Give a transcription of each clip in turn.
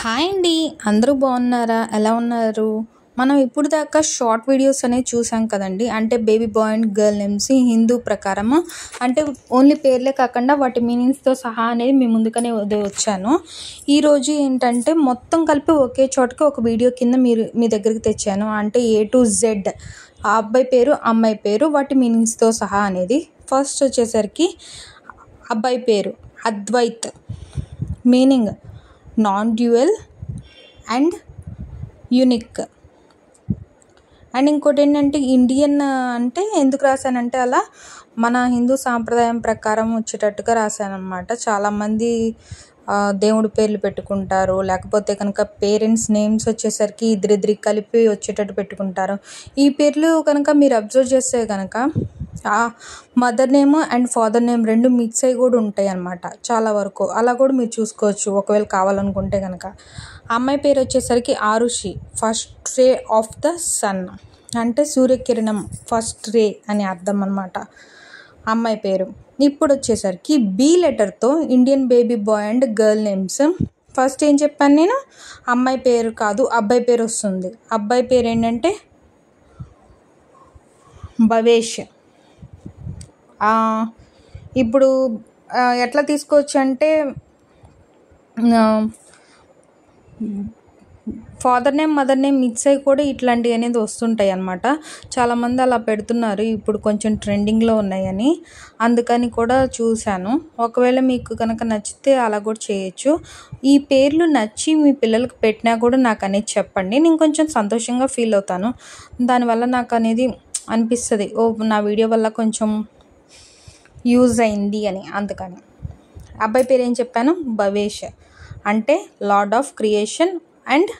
Hi అండి. అందరూ బాగున్నారా? ఎలా ఉన్నారు? మనం ఇప్పుడు దాకా షార్ట్ వీడియోస్ అనేవి చూసాం కదండి. అంటే baby boy and girl names Hindu ప్రకారము అంటే ఓన్లీ పేర్లే కాకుండా వాటి మీనింగ్స్తో సహా అనేది మీ ముందుకనే వచ్చాను. ఈరోజు ఏంటంటే మొత్తం కలిపి ఒకే చోటకి ఒక వీడియో కింద మీ దగ్గరికి తెచ్చాను. అంటే A to Z ఆ అబ్బాయి పేరు, అమ్మాయి పేరు, వాటి మీనింగ్స్తో సహా అనేది. ఫస్ట్ వచ్చేసరికి అబ్బాయి పేరు Advait, meaning non dual and unique. And ఇంకోటి ఏంటంటే ఇండియన్ అంటే ఎందుకు రాశానంటే అలా మన హిందూ సాంప్రదాయం ప్రకారం వచ్చేటట్టుగా రాశానమాట. చాలామంది దేవుడి పేర్లు పెట్టుకుంటారు, లేకపోతే కనుక పేరెంట్స్ నేమ్స్ వచ్చేసరికి ఇద్దరిద్దరికి కలిపి వచ్చేటట్టు పెట్టుకుంటారు. ఈ పేర్లు కనుక మీరు అబ్జర్వ్ చేస్తే కనుక mother name and father name రెండు మిక్స్ అయ్యి కూడా ఉంటాయి అన్నమాట. చాలా వరకు అలా కూడా మీరు చూసుకోవచ్చు ఒకవేళ కావాలనుకుంటే కనుక. అమ్మాయి పేరు వచ్చేసరికి Arushi, first ray of the sun, అంటే సూర్యకిరణం ఫస్ట్ రే అని అర్థం అన్నమాట అమ్మాయి పేరు. ఇప్పుడు వచ్చేసరికి బి లెటర్తో Indian baby boy and girl names. First ఏం చెప్పాను నేను? అమ్మాయి పేరు కాదు, అబ్బాయి పేరు వస్తుంది. అబ్బాయి పేరు ఏంటంటే భవేష్. ఇప్పుడు ఎట్లా తీసుకోవచ్చు అంటే father name mother name mix అయ్యి కూడా ఇట్లాంటివి అనేది వస్తుంటాయి అన్నమాట. చాలామంది అలా పెడుతున్నారు, ఇప్పుడు కొంచెం ట్రెండింగ్లో ఉన్నాయని, అందుకని కూడా చూశాను. ఒకవేళ మీకు కనుక నచ్చితే అలా కూడా చేయొచ్చు. ఈ పేర్లు నచ్చి మీ పిల్లలకు పెట్టినా కూడా నాకు అనేది చెప్పండి, నేను కొంచెం సంతోషంగా ఫీల్ అవుతాను. దానివల్ల నాకు అనేది అనిపిస్తుంది, నా వీడియో వల్ల కొంచెం యూజ్ అయింది అని. అందుకని అబ్బాయి పేరు ఏం చెప్పాను? భవేష్, అంటే లార్డ్ ఆఫ్ క్రియేషన్. అండ్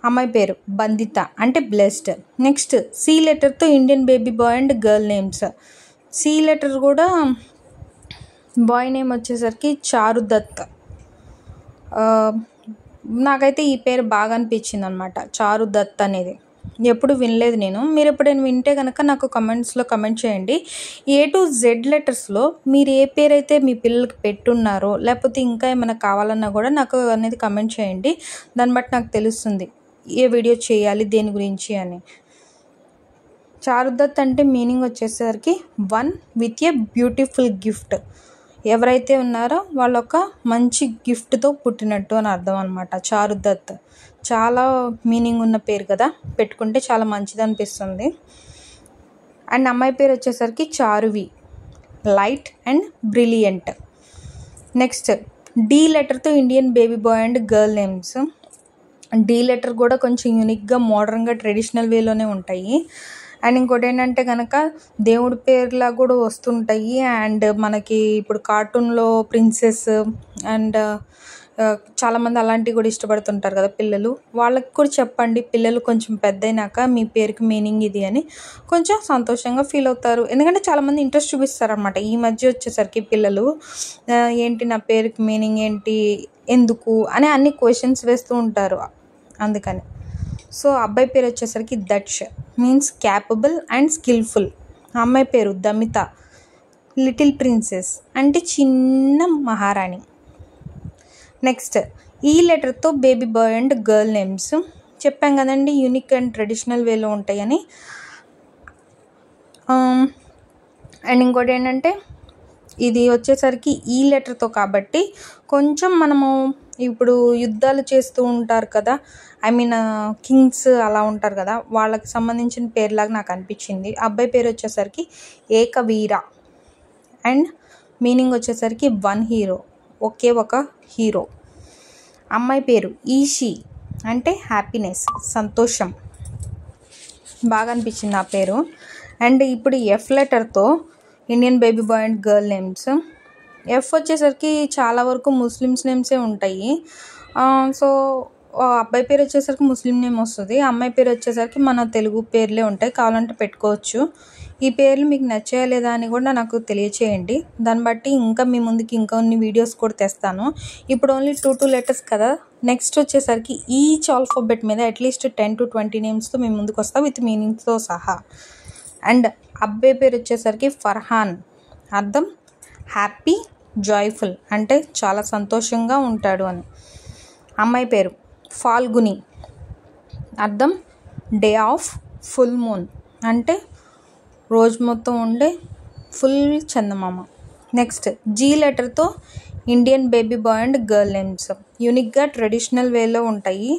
అమ్మాయి పేరు బందిత, అంటే బ్లెస్డ్. నెక్స్ట్ సి లెటర్తో Indian baby boy and girl names. C letter కూడా బాయ్ నేమ్ వచ్చేసరికి చారుదత్. నాకైతే ఈ పేరు బాగా అనిపించింది అనమాట, చారుదత్ అనేది. ఎప్పుడు వినలేదు నేను, మీరు ఎప్పుడైనా వింటే కనుక నాకు కమెంట్స్లో కమెంట్ చేయండి. A to Z లెటర్స్లో మీరు ఏ పేరు అయితే మీ పిల్లలకి పెట్టున్నారో, లేకపోతే ఇంకా ఏమైనా కావాలన్నా కూడా నాకు అనేది కమెంట్ చేయండి. దాన్ని బట్టి నాకు తెలుస్తుంది ఏ వీడియో చేయాలి దేని గురించి అని. చారుదత్ అంటే మీనింగ్ వచ్చేసరికి one with a beautiful gift. ఎవరైతే ఉన్నారో వాళ్ళొక మంచి గిఫ్ట్తో పుట్టినట్టు అని అర్థం అనమాట. చారుదత్ చాలా మీనింగ్ ఉన్న పేరు కదా, పెట్టుకుంటే చాలా మంచిది అనిపిస్తుంది. అండ్ అమ్మాయి పేరు వచ్చేసరికి Charuvi, light and brilliant. Next D లెటర్తో Indian baby boy and girl names. D letter కూడా కొంచెం యూనిక్గా మోడర్న్గా ట్రెడిషనల్ వేలోనే ఉంటాయి. అండ్ ఇంకోటి ఏంటంటే కనుక దేవుడి పేర్లా కూడా వస్తుంటాయి. అండ్ మనకి ఇప్పుడు కార్టూన్లో ప్రిన్సెస్ అండ్ చాలామంది అలాంటివి కూడా ఇష్టపడుతుంటారు కదా పిల్లలు, వాళ్ళకి కూడా చెప్పండి. పిల్లలు కొంచెం పెద్ద అయినాక మీ పేరుకి మీనింగ్ ఇది అని కొంచెం సంతోషంగా ఫీల్ అవుతారు. ఎందుకంటే చాలామంది ఇంట్రెస్ట్ చూపిస్తారనమాట ఈ మధ్య వచ్చేసరికి పిల్లలు. ఏంటి నా పేరుకి మీనింగ్ ఏంటి, ఎందుకు అని అన్ని క్వశ్చన్స్ వేస్తూ ఉంటారు, అందుకని. సో అబ్బాయి పేరు వచ్చేసరికి Daksh, means capable and skilful. అమ్మాయి పేరు దమిత, లిటిల్ ప్రిన్సెస్, అంటే చిన్న మహారాణి. నెక్స్ట్ ఈ లెటర్తో baby boy and girl names. చెప్పాం కదండి యూనిక్ అండ్ ట్రెడిషనల్ వేలో ఉంటాయని. అండ్ ఇంకోటి ఏంటంటే ఇది వచ్చేసరికి ఈ లెటర్తో కాబట్టి కొంచెం మనము ఇప్పుడు యుద్ధాలు చేస్తూ ఉంటారు కదా, ఐ మీన్ కింగ్స్ అలా ఉంటారు కదా, వాళ్ళకి సంబంధించిన పేరులాగా నాకు అనిపించింది. అబ్బాయి పేరు వచ్చేసరికి ఏకవీర అండ్ మీనింగ్ వచ్చేసరికి వన్ హీరో, ఒకే ఒక హీరో. అమ్మాయి పేరు ఈషి, అంటే హ్యాపీనెస్, సంతోషం. బాగా అనిపించింది ఆ పేరు. అండ్ ఇప్పుడు ఎఫ్ లెటర్తో Indian baby boy and girl names. F వచ్చేసరికి చాలా వరకు ముస్లిమ్స్ నేమ్సే ఉంటాయి. సో అబ్బాయి పేరు వచ్చేసరికి ముస్లిం నేమ్ వస్తుంది, అమ్మాయి పేరు వచ్చేసరికి మన తెలుగు పేర్లే ఉంటాయి, కావాలంటే పెట్టుకోవచ్చు. ఈ పేర్లు మీకు నచ్చాయా లేదా అని కూడా నాకు తెలియచేయండి. దాన్ని బట్టి ఇంకా మీ ముందుకి ఇంకొన్ని వీడియోస్ కూడా తెస్తాను. ఇప్పుడు ఓన్లీ 2 లెటర్స్ కదా. నెక్స్ట్ వచ్చేసరికి ఈచ్ ఆల్ఫాబెట్ మీద అట్లీస్ట్ 10 to 20 నేమ్స్తో మీ ముందుకు వస్తా, విత్ మీనింగ్స్తో సహా. అండ్ అబ్బాయి పేరు వచ్చేసరికి ఫర్హాన్, అర్థం హ్యాపీ జాయ్ఫుల్, అంటే చాలా సంతోషంగా ఉంటాడు అని. అమ్మాయి పేరు ఫాల్గుని, అర్థం డే ఆఫ్ ఫుల్ మూన్, అంటే రోజు మొత్తం ఉండే ఫుల్ చందమామ. నెక్స్ట్ జీ లెటర్తో Indian baby boy and girl names యూనిక్గా ట్రెడిషనల్ వేలో ఉంటాయి.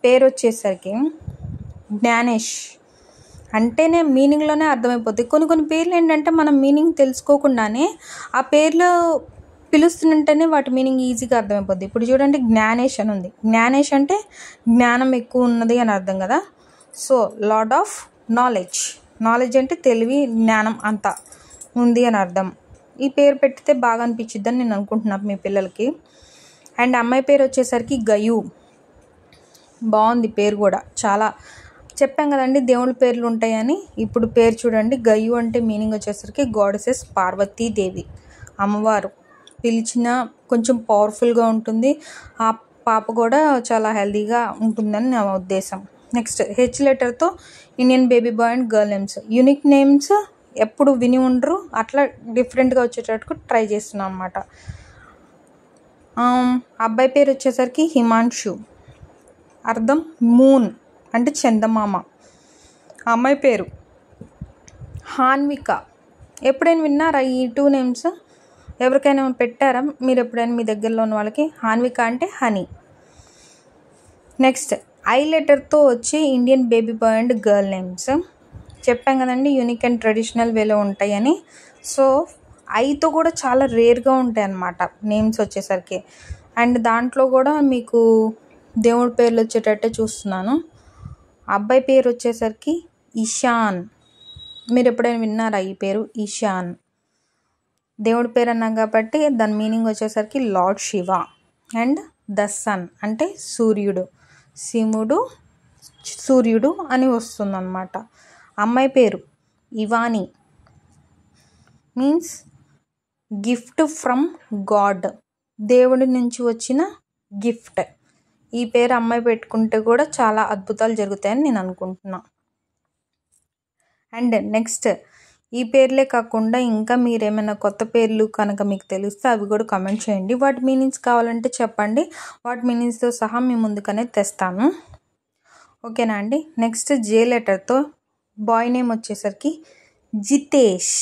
పేరు వచ్చేసరికి జ్ఞానేష్, అంటేనే మీనింగ్లోనే అర్థమైపోతుంది. కొన్ని పేర్లు ఏంటంటే మనం మీనింగ్ తెలుసుకోకుండానే ఆ పేర్లు పిలుస్తుంటేనే వాటి మీనింగ్ ఈజీగా అర్థమైపోద్ది. ఇప్పుడు చూడండి జ్ఞానేష్ అని ఉంది. జ్ఞానేష్ అంటే జ్ఞానం ఎక్కువ ఉన్నది అని అర్థం కదా. So lord of knowledge, knowledge అంటే తెలివి జ్ఞానం అంతా ఉంది అని అర్థం. ఈ పేరు పెట్టితే బాగా అనిపించిద్దని నేను అనుకుంటున్నాను మీ పిల్లలకి. అండ్ అమ్మాయి పేరు వచ్చేసరికి గయు, బాగుంది పేరు కూడా. చాలా చెప్పాం కదండి దేవుళ్ళ పేర్లు ఉంటాయని. ఇప్పుడు పేరు చూడండి, గయు అంటే మీనింగ్ వచ్చేసరికి గాడెసెస్ పార్వతీదేవి, అమ్మవారు. పిలిచిన కొంచెం పవర్ఫుల్గా ఉంటుంది. ఆ పాప కూడా చాలా హెల్తీగా ఉంటుందని నా ఉద్దేశం. నెక్స్ట్ హెచ్ లెటర్తో Indian baby boy and girl names unique names ఎప్పుడు విని ఉండరు, అట్లా డిఫరెంట్గా వచ్చేటట్టు ట్రై చేస్తున్నాం అన్నమాట. అబ్బాయి పేరు వచ్చేసరికి హిమాంశు, అర్థం మూన్ అంటే చందమామ. అమ్మాయి పేరు హాన్విక. ఎప్పుడైనా విన్నారా ఈ 2 నేమ్స్? ఎవరికైనా పెట్టారా మీరు ఎప్పుడైనా మీ దగ్గరలో ఉన్న వాళ్ళకి? హాన్విక అంటే హనీ. నెక్స్ట్ ఐ లెటర్తో వచ్చి Indian baby boy and girl names చెప్పాం కదండి, యూనిక్ అండ్ ట్రెడిషనల్ వేలో ఉంటాయని. సో ఐతో కూడా చాలా రేర్గా ఉంటాయి అన్నమాట నేమ్స్ వచ్చేసరికి. అండ్ దాంట్లో కూడా మీకు దేవుడి పేర్లు వచ్చేటట్టే చూస్తున్నాను. అబ్బాయి పేరు వచ్చేసరికి ఇషాన్. మీరు ఎప్పుడైనా విన్నారా ఈ పేరు? ఇషాన్ దేవుడి పేరు అన్నాం కాబట్టి దాని మీనింగ్ వచ్చేసరికి lord Shiva and the sun అంటే సూర్యుడు, శివుడు సూర్యుడు అని వస్తుందన్నమాట. అమ్మాయి పేరు Ivani, means gift from God, దేవుడి నుంచి వచ్చిన గిఫ్ట్. ఈ పేరు అమ్మాయి పెట్టుకుంటే కూడా చాలా అద్భుతాలు జరుగుతాయని నేను అనుకుంటున్నా. అండ్ నెక్స్ట్ ఈ పేర్లే కాకుండా ఇంకా మీరేమైనా కొత్త పేర్లు కనుక మీకు తెలిస్తే అవి కూడా కామెంట్ చేయండి. వాటి మీనింగ్స్ కావాలంటే చెప్పండి, వాటి మీనింగ్స్తో సహా మీ ముందుకనే తెస్తాను. ఓకేనా అండి. నెక్స్ట్ జే లెటర్తో బాయ్ నేమ్ వచ్చేసరికి జితేష్.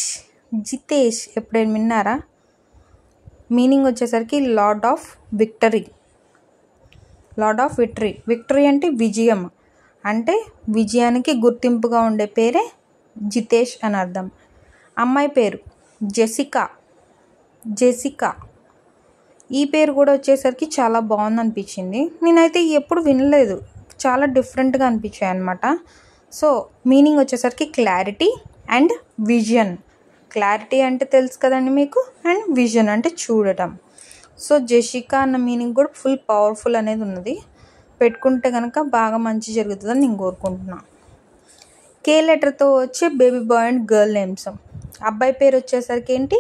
జితేష్ ఎప్పుడైనా విన్నారా? మీనింగ్ వచ్చేసరికి lord of victory, lord of victory. Victory అంటే విజయం, అంటే విజయానికి గుర్తింపుగా ఉండే పేరే జితేష్ అని అర్థం. అమ్మాయి పేరు జెసికా. జెసికా ఈ పేరు కూడా వచ్చేసరికి చాలా బాగుంది అనిపించింది. నేనైతే ఎప్పుడు వినలేదు, చాలా డిఫరెంట్గా అనిపించాయి అన్నమాట. సో మీనింగ్ వచ్చేసరికి క్లారిటీ అండ్ విజన్. క్లారిటీ అంటే తెలుసు కదండి మీకు, అండ్ విజన్ అంటే చూడటం. సో జెసికా అన్న మీనింగ్ కూడా ఫుల్ పవర్ఫుల్ అనేది ఉన్నది. పెట్టుకుంటే కనుక బాగా మంచి జరుగుతుందని నేను కోరుకుంటున్నాను. కే లెటర్తో వచ్చే baby boy and girl names అబ్బాయి పేరు వచ్చేసరికి ఏంటి?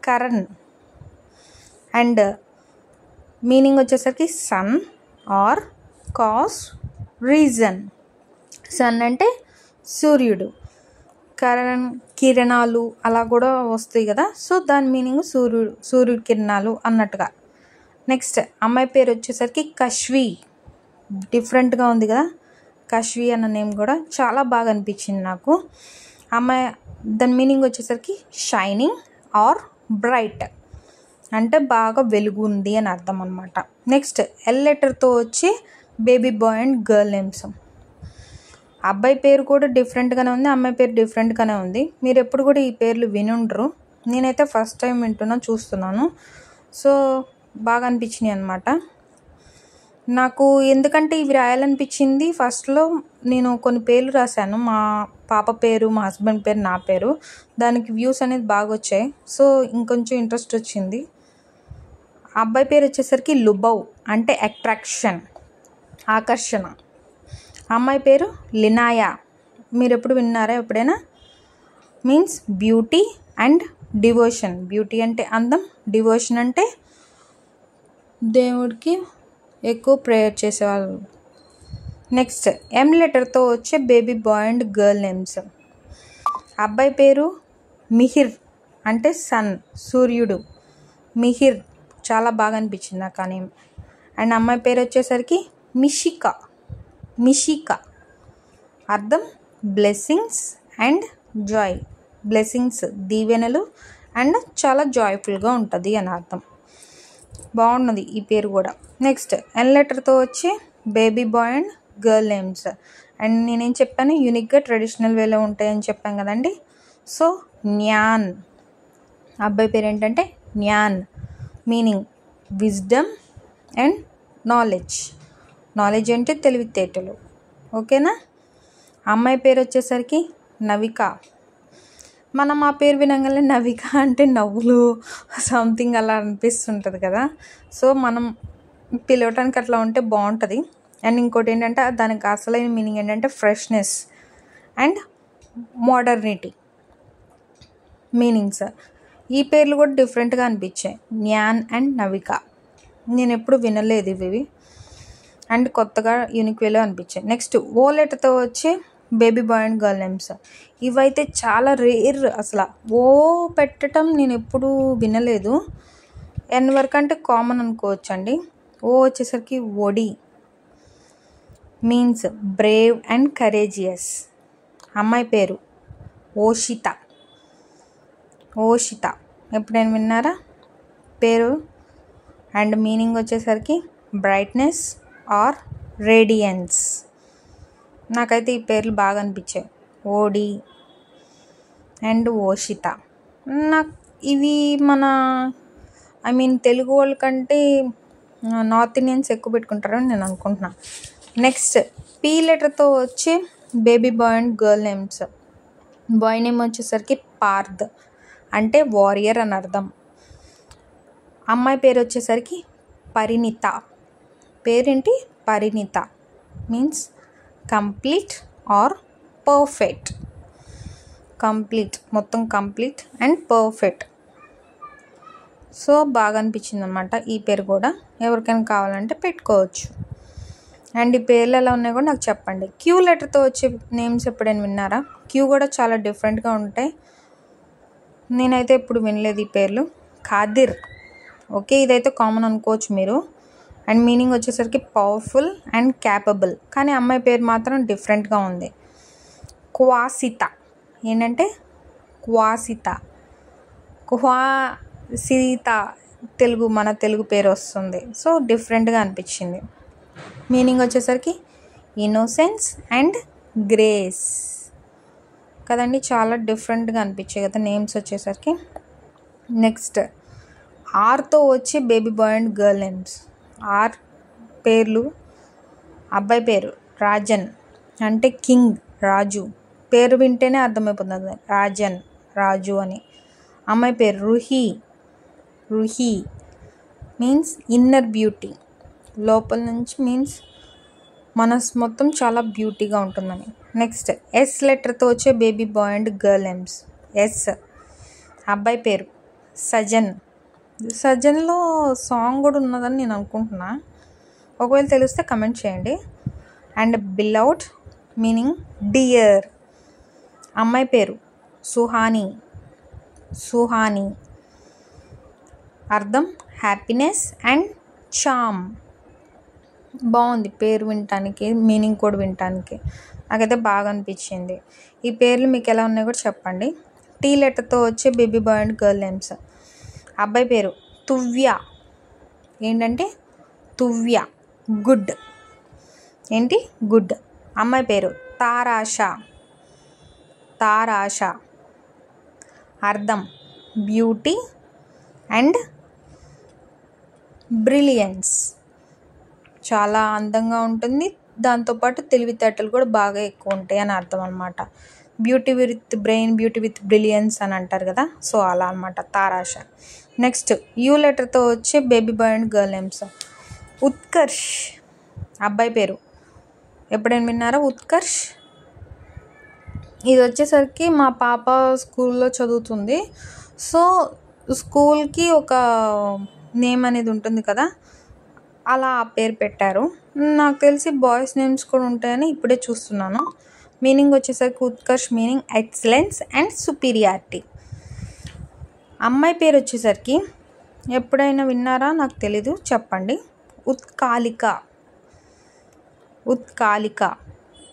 కరణ్. అండ్ మీనింగ్ వచ్చేసరికి sun or cause reason. Sun అంటే సూర్యుడు, కిరణాలు అలా కూడా వస్తాయి కదా. సో దాని మీనింగ్ సూర్యుడు కిరణాలు అన్నట్టుగా. నెక్స్ట్ అమ్మాయి పేరు వచ్చేసరికి కశ్వి. డిఫరెంట్గా ఉంది కదా, కశ్వి అన్న నేమ్ కూడా చాలా బాగా అనిపించింది నాకు. అమ్మాయి దాని మీనింగ్ వచ్చేసరికి షైనింగ్ ఆర్ బ్రైట్, అంటే బాగా వెలుగు ఉంది అని అర్థం అనమాట. నెక్స్ట్ ఎల్ లెటర్తో వచ్చి baby boy and girl names అబ్బాయి పేరు కూడా డిఫరెంట్గానే ఉంది, అమ్మాయి పేరు డిఫరెంట్గానే ఉంది. మీరు ఎప్పుడు కూడా ఈ పేర్లు వినుండ్రు, నేనైతే ఫస్ట్ టైం చూస్తున్నాను. సో బాగా అనిపించినాయి అనమాట నాకు. ఎందుకంటే ఇవి రాయాలనిపించింది. ఫస్ట్లో నేను కొన్ని పేర్లు రాశాను, మా పాప పేరు, మా హస్బెండ్ పేరు, నా పేరు. దానికి వ్యూస్ అనేది బాగా వచ్చాయి. సో ఇంకొంచెం ఇంట్రెస్ట్ వచ్చింది. అబ్బాయి పేరు వచ్చేసరికి లుబౌ, అంటే అట్రాక్షన్, ఆకర్షణ. అమ్మాయి పేరు లినాయా. మీరు ఎప్పుడు విన్నారా ఎప్పుడైనా? Means beauty and devotion. Beauty అంటే అందం, డివోషన్ అంటే దేవుడికి ఎక్కువ ప్రేయర్ చేసేవాళ్ళు. నెక్స్ట్ ఎం లెటర్తో వచ్చే baby boy and girl names అబ్బాయి పేరు మిహిర్, అంటే సన్, సూర్యుడు. మిహిర్ చాలా బాగా అనిపించింది నాకు ఆ నేమ్. అండ్ అమ్మాయి పేరు వచ్చేసరికి మిషిక. అర్థం బ్లెస్సింగ్స్ అండ్ జాయ్. బ్లెస్సింగ్స్ దీవెనలు అండ్ చాలా జాయ్ఫుల్గా ఉంటుంది అని అర్థం. బాగున్నది ఈ పేరు కూడా. నెక్స్ట్ ఎన్ లెటర్తో వచ్చి baby boy and girl names. And నేనేం చెప్పాను, యూనిక్గా ట్రెడిషనల్ వేలో ఉంటాయని చెప్పాను కదండి. సో న్యాన్, అబ్బాయి పేరు ఏంటంటే Gyan, meaning wisdom and knowledge. Knowledge అంటే తెలివితేటలు. ఓకేనా. అమ్మాయి పేరు వచ్చేసరికి నవిక. మనం ఆ పేరు వినగానే నవిక అంటే నవ్వులు సంథింగ్ అలా అనిపిస్తుంటుంది కదా. సో మనం పిలవటానికి అట్లా ఉంటే బాగుంటుంది. అండ్ ఇంకోటి ఏంటంటే దానికి అసలైన మీనింగ్ ఏంటంటే ఫ్రెష్నెస్ అండ్ మోడర్నిటీ మీనింగ్స్. ఈ పేర్లు కూడా డిఫరెంట్గా అనిపించాయి, న్యాన్ అండ్ నవిక. నేను ఎప్పుడు వినలేదు ఇవి అండ్ కొత్తగా యూనిక్ వేలో అనిపించాయి. నెక్స్ట్ ఓ లెటర్తో వచ్చి baby boy and girl names. ఇవైతే చాలా రేర్, అసలు ఓ పెట్టడం నేను ఎప్పుడు వినలేదు. ఎన్ వరకు అంటే కామన్ అనుకోవచ్చు అండి. ఓ వచ్చేసరికి ఒడి, మీన్స్ బ్రేవ్ అండ్ కరేజియస్. అమ్మాయి పేరు ఓషిత. ఎప్పుడైనా విన్నారా పేరు? అండ్ మీనింగ్ వచ్చేసరికి బ్రైట్నెస్ ఆర్ రేడియన్స్. నాకైతే ఈ పేర్లు బాగా అనిపించాయి, ఓడి అండ్ ఓషిత. నాకు ఇవి మన తెలుగు వాళ్ళకంటే నార్త్ ఇండియన్స్ ఎక్కువ పెట్టుకుంటారని నేను అనుకుంటున్నాను. నెక్స్ట్ పీ లెటర్తో వచ్చి baby boy and girl names. Boy name వచ్చేసరికి పార్థ్, అంటే వారియర్ అని అర్థం. అమ్మాయి పేరు వచ్చేసరికి పరిణిత. పేరేంటి? Parinita, means complete or perfect. Complete, మొత్తం కంప్లీట్ అండ్ పర్ఫెక్ట్. సో బాగా అనిపించింది అనమాట ఈ పేరు కూడా. ఎవరికైనా కావాలంటే పెట్టుకోవచ్చు. అండ్ ఈ పేర్లు ఎలా ఉన్నాయో కూడా నాకు చెప్పండి. క్యూ లెటర్తో వచ్చే నేమ్స్ ఎప్పుడైనా విన్నారా? క్యూ కూడా చాలా డిఫరెంట్గా ఉంటాయి. నేనైతే ఎప్పుడు వినలేదు ఈ పేర్లు. ఖాదిర్, ఓకే, ఇదైతే కామన్ అనుకోవచ్చు మీరు. అండ్ మీనింగ్ వచ్చేసరికి పవర్ఫుల్ అండ్ క్యాపబుల్. కానీ అమ్మాయి పేరు మాత్రం డిఫరెంట్గా ఉంది. క్వాసిత, ఏంటంటే క్వాసిత, తెలుగు, మన తెలుగు పేరు వస్తుంది. సో డిఫరెంట్గా అనిపించింది. మీనింగ్ వచ్చేసరికి ఇన్నోసెన్స్ అండ్ గ్రేస్ కదండి. చాలా డిఫరెంట్గా అనిపించాయి కదా నేమ్స్ వచ్చేసరికి. నెక్స్ట్ ఆర్తో వచ్చి baby boy and girl names. R పేర్లు. అబ్బాయి పేరు రాజన్, అంటే కింగ్, రాజు. పేరు వింటేనే అర్థమైపోతుంది రాజన్, రాజు అని. అమ్మాయి పేరు రుహి, మీన్స్ ఇన్నర్ బ్యూటీ. లోపల నుంచి మీన్స్ మనసు మొత్తం చాలా బ్యూటీగా ఉంటుందని. నెక్స్ట్ ఎస్ లెటర్తో వచ్చే baby boy and girl names. S, అబ్బాయి పేరు సజన్లో సాంగ్ కూడా ఉన్నదని నేను అనుకుంటున్నా. ఒకవేళ తెలిస్తే కమెంట్ చేయండి. And beloved, meaning dear. అమ్మాయి పేరు సుహాని. అర్థం హ్యాపీనెస్ అండ్ చామ్. బాగుంది పేరు వినటానికి, మీనింగ్ కూడా వినటానికి. నాకైతే బాగా అనిపించింది. ఈ పేర్లు మీకు ఎలా ఉన్నాయో కూడా చెప్పండి. టీ లెటర్తో వచ్చే baby boy and girl names. అబ్బాయి పేరు తువ్య, ఏంటంటే తువ్య, గుడ్. ఏంటి? గుడ్. అమ్మాయి పేరు తారాష. అర్థం బ్యూటీ అండ్ బ్రిలియన్స్. చాలా అందంగా ఉంటుంది, దాంతోపాటు తెలివితేటలు కూడా బాగా ఎక్కువ ఉంటాయి అని అర్థం అనమాట. Beauty with brain, beauty with brilliance అని అంటారు కదా. సో అలా అనమాట తారాష. నెక్స్ట్ యూ లెటర్తో వచ్చే baby boy and girl names. Utkarsh, అబ్బాయి పేరు. ఎప్పుడైనా విన్నారా ఉత్కర్ష్? ఇది వచ్చేసరికి మా పాప స్కూల్లో చదువుతుంది. సో స్కూల్కి ఒక నేమ్ అనేది ఉంటుంది కదా, అలా ఆ పేరు పెట్టారు. నాకు తెలిసి బాయ్స్ నేమ్స్ కూడా ఉంటాయని ఇప్పుడే చూస్తున్నాను. మీనింగ్ వచ్చేసరికి Utkarsh meaning excellence and superiority. అమ్మాయి పేరు వచ్చేసరికి ఎప్పుడైనా విన్నారా? నాకు తెలీదు, చెప్పండి. ఉత్కాళిక.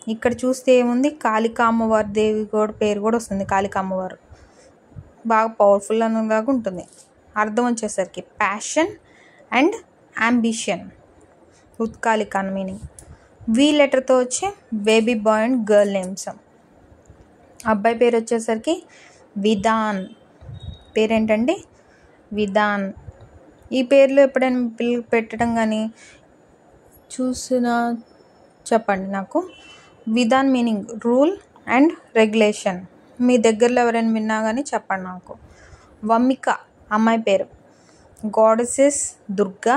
ఇక్కడ చూస్తే ఏముంది, కాళికా అమ్మవారి దేవి కూడా పేరు కూడా వస్తుంది. కాళికా అమ్మవారు బాగా పవర్ఫుల్ అనేలాగా ఉంటుంది. అర్థం వచ్చేసరికి ప్యాషన్ అండ్ అంబిషన్. ఉత్కాళిక అని మీనింగ్. వి లెటర్తో వచ్చే baby boy and girl names. అబ్బాయి పేరు వచ్చేసరికి విధాన్. పేరేంటండి? విధాన్. ఈ పేర్లు ఎప్పుడైనా పిల్లలు పెట్టడం కానీ చూసినా చెప్పండి నాకు. Vidhan meaning rule and regulation. మీ దగ్గరలో ఎవరైనా విన్నా కానీ చెప్పండి నాకు. వమ్మిక అమ్మాయి పేరు. Goddesses Durga,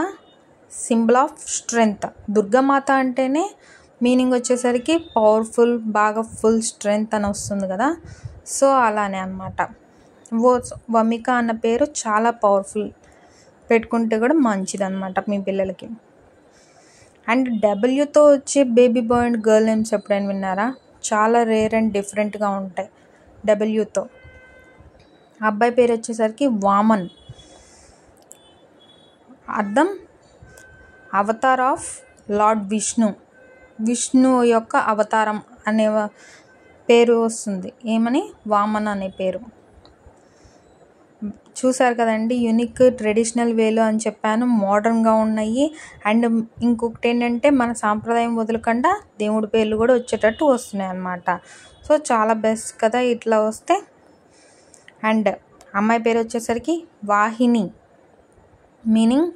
symbol of strength. Durgamata అంటేనే మీనింగ్ వచ్చేసరికి పవర్ఫుల్, బాగా ఫుల్ స్ట్రెంగ్త్ అని వస్తుంది కదా, సో అలానే అన్నమాట. వమిక అన్న పేరు చాలా పవర్ఫుల్, పెట్టుకుంటే కూడా మంచిది అన్నమాట మీ పిల్లలకి. అండ్ డబ్ల్యూతో వచ్చే baby boy and girl names ఎప్పుడైనా విన్నారా? చాలా రేర్ అండ్ డిఫరెంట్గా ఉంటాయి డబ్ల్యూతో. అబ్బాయి పేరు వచ్చేసరికి వామన్. అర్థం Avatar of lord Vishnu. Vishnu యొక్క అవతారం అనే పేరు వస్తుంది. ఏమని? వామన్ అనే పేరు. చూసారు కదండి, యూనిక్ ట్రెడిషనల్ వేలో అని చెప్పాను, మోడర్న్గా ఉన్నాయి. అండ్ ఇంకొకటి ఏంటంటే మన సాంప్రదాయం వదలకుండా దేవుడి పేర్లు కూడా వచ్చేటట్టు వస్తున్నాయి అన్నమాట. సో చాలా బెస్ట్ కదా ఇట్లా వస్తే. అండ్ అమ్మాయి పేరు వచ్చేసరికి వాహిని. మీనింగ్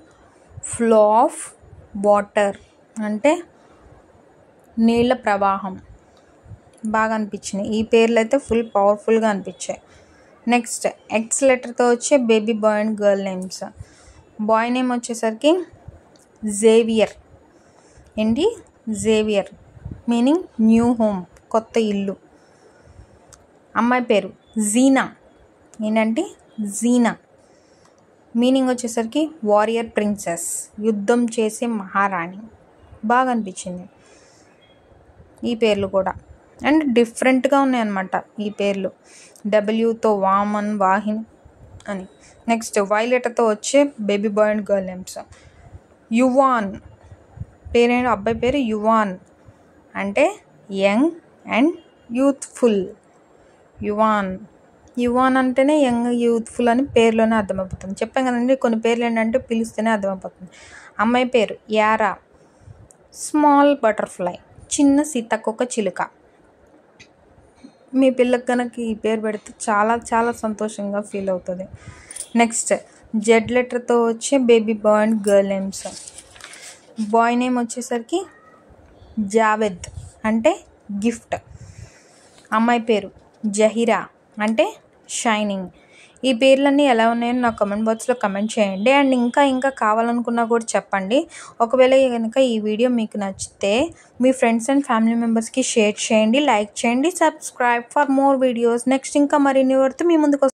ఫ్లో ఆఫ్ వాటర్, అంటే నీళ్ళ ప్రవాహం. బాగా అనిపించినాయి ఈ పేర్లు అయితే, ఫుల్ పవర్ఫుల్గా అనిపించాయి. నెక్స్ట్ ఎక్స్ లెటర్తో వచ్చే baby boy and girl names. Boy name వచ్చేసరికి జేవియర్. ఏంటి? జేవియర్ మీనింగ్ న్యూ హోమ్, కొత్త ఇల్లు. అమ్మాయి పేరు జీనా. ఏంటంటే జీనా మీనింగ్ వచ్చేసరికి వారియర్ ప్రిన్సెస్, యుద్ధం చేసే మహారాణి. బాగా అనిపించింది ఈ పేర్లు కూడా. అండ్ డిఫరెంట్గా ఉన్నాయన్నమాట ఈ పేర్లు. డబ్ల్యూతో వామన్, వాహిన్ అని. నెక్స్ట్ వై లెటర్తో వచ్చే baby boy and girl names. Yuan. పేరేంటి? అబ్బాయి పేరు యువాన్, అంటే యంగ్ అండ్ యూత్ఫుల్. యువాన్ అంటేనే యంగ్, యూత్ఫుల్ అని పేర్లోనే అర్థమైపోతుంది. చెప్పాం కదండి, కొన్ని పేర్లు ఏంటంటే పిలిస్తేనే అర్థమైపోతుంది. అమ్మాయి పేరు యారా. స్మాల్ బటర్ఫ్లై, చిన్న సీతాకోక చిలుక. మీ పిల్లకి కనుక ఈ పేరు పెడితే చాలా చాలా సంతోషంగా ఫీల్ అవుతుంది. నెక్స్ట్ జెడ్ లెటర్తో వచ్చే baby boy and girl names. Boy name వచ్చేసరికి జావేద్, అంటే గిఫ్ట్. అమ్మాయి పేరు జహీరా, అంటే షైనింగ్. ఈ పేర్లన్నీ ఎలా ఉన్నాయో నాకు కమెంట్ బాక్స్లో కమెంట్ చేయండి. అండ్ ఇంకా కావాలనుకున్నా కూడా చెప్పండి. ఒకవేళ కనుక ఈ వీడియో మీకు నచ్చితే మీ ఫ్రెండ్స్ అండ్ ఫ్యామిలీ మెంబర్స్కి షేర్ చేయండి, లైక్ చేయండి, subscribe for more videos. Next ఇంకా మరిన్ని వారితో మీ ముందుకు